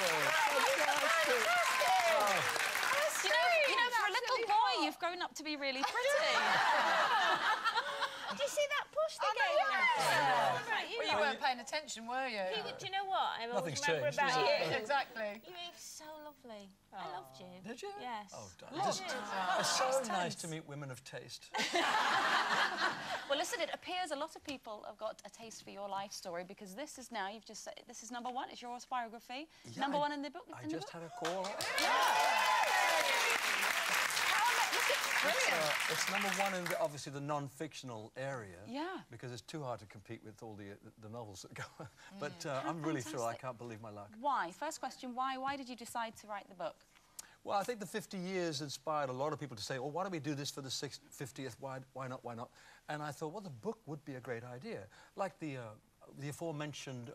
Fantastic! Oh. You know, for a little boy, you've grown up to be really pretty. Did you see that push they gave me? Well, you weren't paying attention, were you? Do you know what? I always Nothing's remember changed, about has you. Exactly. You were so lovely. I loved you. Did you? Yes. Oh, darling. It's so nice to meet women of taste. Well, listen, it appears a lot of people have got a taste for your life story because this is now, you've just said, this is #1, it's your autobiography. Yeah, #1 in the book. I just had a call. Brilliant. It's #1 in, obviously, the non-fictional area. Yeah. Because it's too hard to compete with all the novels that go. But I'm really thrilled. I can't believe my luck. Why? First question, why? Why did you decide to write the book? Well, I think the 50 years inspired a lot of people to say, well, why don't we do this for the 50th? Why not? Why not? And I thought, well, the book would be a great idea. Like the aforementioned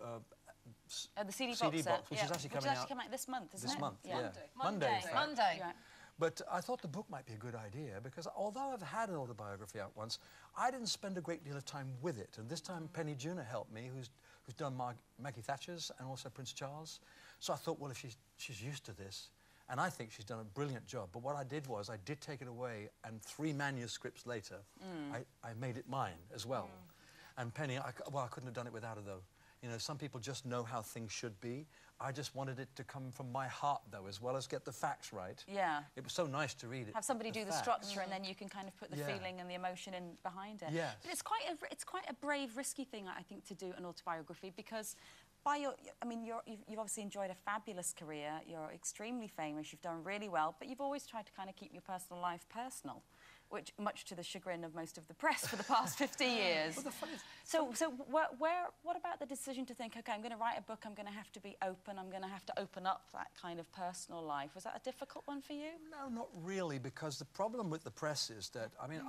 The CD box, which is actually coming out this month, isn't it? This month, yeah. Monday. In fact. Monday. Right. But I thought the book might be a good idea because although I've had an autobiography out once, I didn't spend a great deal of time with it. And this time Penny Junor helped me, who's done Maggie Thatcher's and also Prince Charles. So I thought, well, if she's used to this, and I think she's done a brilliant job. But what I did was I did take it away, and 3 manuscripts later, I made it mine as well. And Penny, I couldn't have done it without her, though. You know, some people just know how things should be. I just wanted it to come from my heart, though, as well as get the facts right. Yeah. It was so nice to read it. Have somebody do the structure, and then you can kind of put the Yeah. feeling and the emotion in behind it. Yes. But it's quite a brave, risky thing, I think, to do an autobiography because I mean, you've obviously enjoyed a fabulous career. You're extremely famous. You've done really well, but you've always tried to kind of keep your personal life personal, which, much to the chagrin of most of the press for the past 50 years. Well, the funny So what about the decision to think, OK, I'm going to write a book, I'm going to have to be open, I'm going to have to open up that kind of personal life? Was that a difficult one for you? No, not really, because the problem with the press is that, I mean,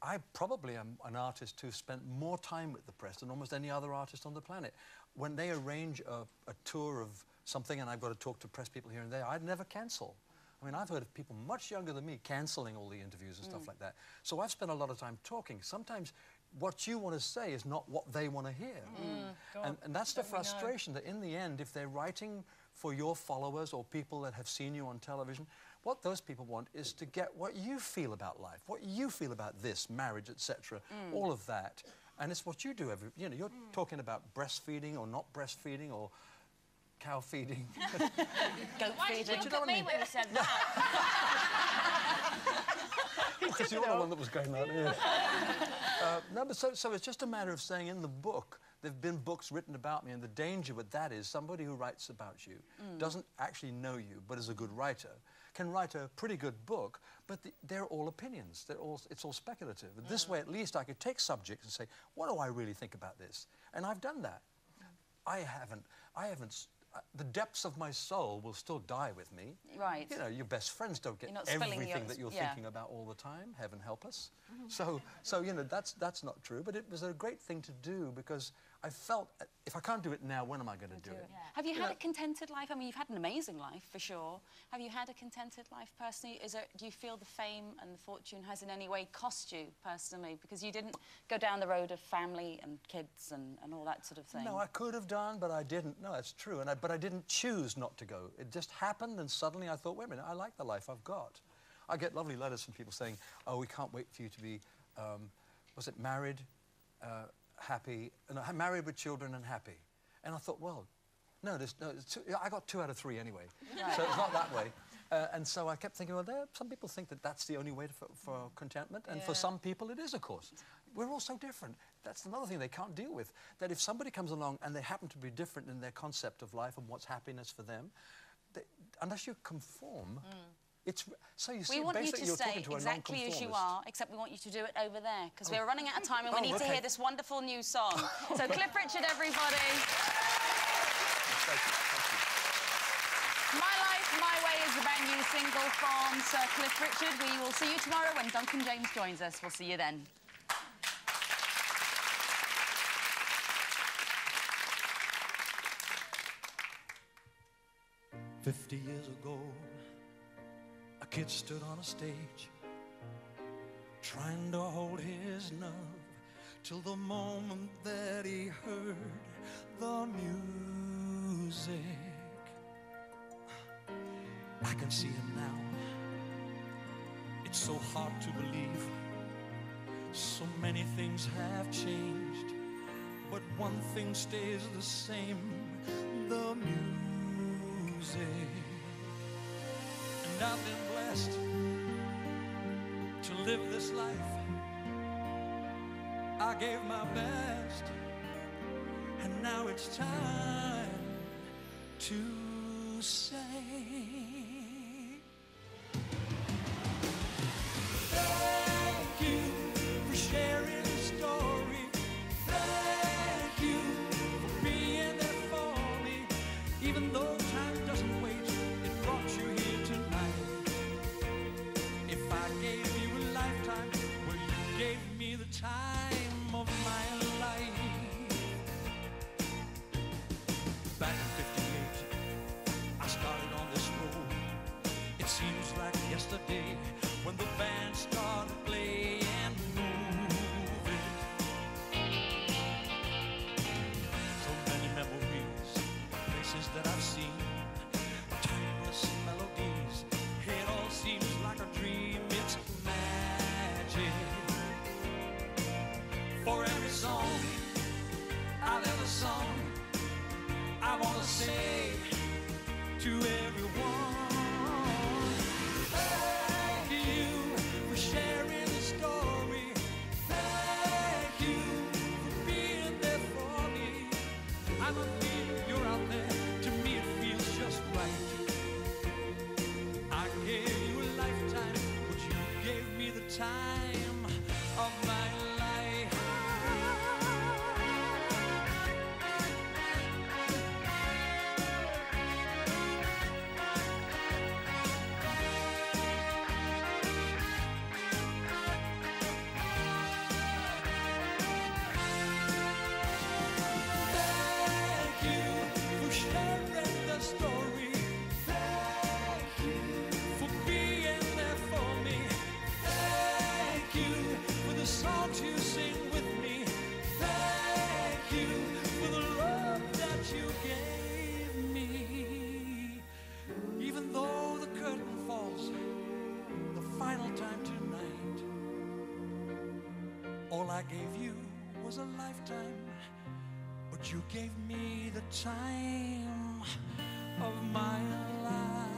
I probably am an artist who's spent more time with the press than almost any other artist on the planet. When they arrange a tour of something and I've got to talk to press people here and there, I'd never cancel. I mean, I've heard of people much younger than me cancelling all the interviews and stuff like that. So I've spent a lot of time talking. Sometimes what you want to say is not what they want to hear. And that's the frustration, that in the end, if they're writing for your followers or people that have seen you on television, what those people want is to get what you feel about life, what you feel about this, marriage, etc., all of that. And it's what you do you know, you're talking about breastfeeding or not breastfeeding or cow feeding. Goat Why did you feeding. look at me when you said that? Because you're the one that was going on. Yeah. No, but so it's just a matter of saying in the book, there have been books written about me, and the danger with that is somebody who writes about you doesn't actually know you, but is a good writer, can write a pretty good book, but they're all opinions. It's all speculative. And this way, at least, I could take subjects and say, what do I really think about this? And I've done that. I haven't. The depths of my soul will still die with me. Right. You know, your best friends don't get everything that you're thinking about all the time. Heaven help us. So you know, that's not true. But it was a great thing to do because I felt, if I can't do it now, when am I going to do it? Yeah. Have you had a contented life? I mean, you've had an amazing life, for sure. Have you had a contented life personally? Do you feel the fame and the fortune has in any way cost you personally? Because you didn't go down the road of family and kids and all that sort of thing. No, I could have done, but I didn't. No, that's true. But I didn't choose not to go. It just happened, and suddenly I thought, wait a minute, I like the life I've got. I get lovely letters from people saying, oh, we can't wait for you to be, was it married, happy, no, married with children and happy. And I thought, well, no, I got 2 out of 3 anyway. Right. So it's not that way. And so I kept thinking, well, some people think that that's the only way for contentment, and for some people it is, of course. We're all so different. That's another thing they can't deal with, that if somebody comes along and they happen to be different in their concept of life and what's happiness for them, unless you conform, so you see, we want you to you're stay talking to exactly as you are, except we want you to do it over there, because we're running out of time and we need to hear this wonderful new song. So Cliff Richard, everybody. Thank you. My Life, My Way is the brand new single from Sir Cliff Richard. We will see you tomorrow when Duncan James joins us. We'll see you then. "50 years ago, a kid stood on a stage, trying to hold his nerve till the moment that he heard the music. I can see him now. It's so hard to believe. So many things have changed, but one thing stays the same, the music. And I've been blessed to live this life. I gave my best, and now it's time to say thank you for sharing the story. Thank you for being there for me. Even though time doesn't wait, it brought you here tonight. If I gave you a lifetime, well, you gave me the time of my life. Back in 58, I started on this road. It seems like yesterday when the band started playing and moving. So many memories, places that I've seen, timeless melodies. It all seems like a dream, it's magic. For every song I've ever sung, I wanna say to everyone, thank you for sharing the story. Thank you for being there for me. I believe you're out there. To me it feels just right. I gave you a lifetime, but you gave me the time of my life. You sing with me. Thank you for the love that you gave me. Even though the curtain falls the final time tonight, all I gave you was a lifetime, but you gave me the time of my life.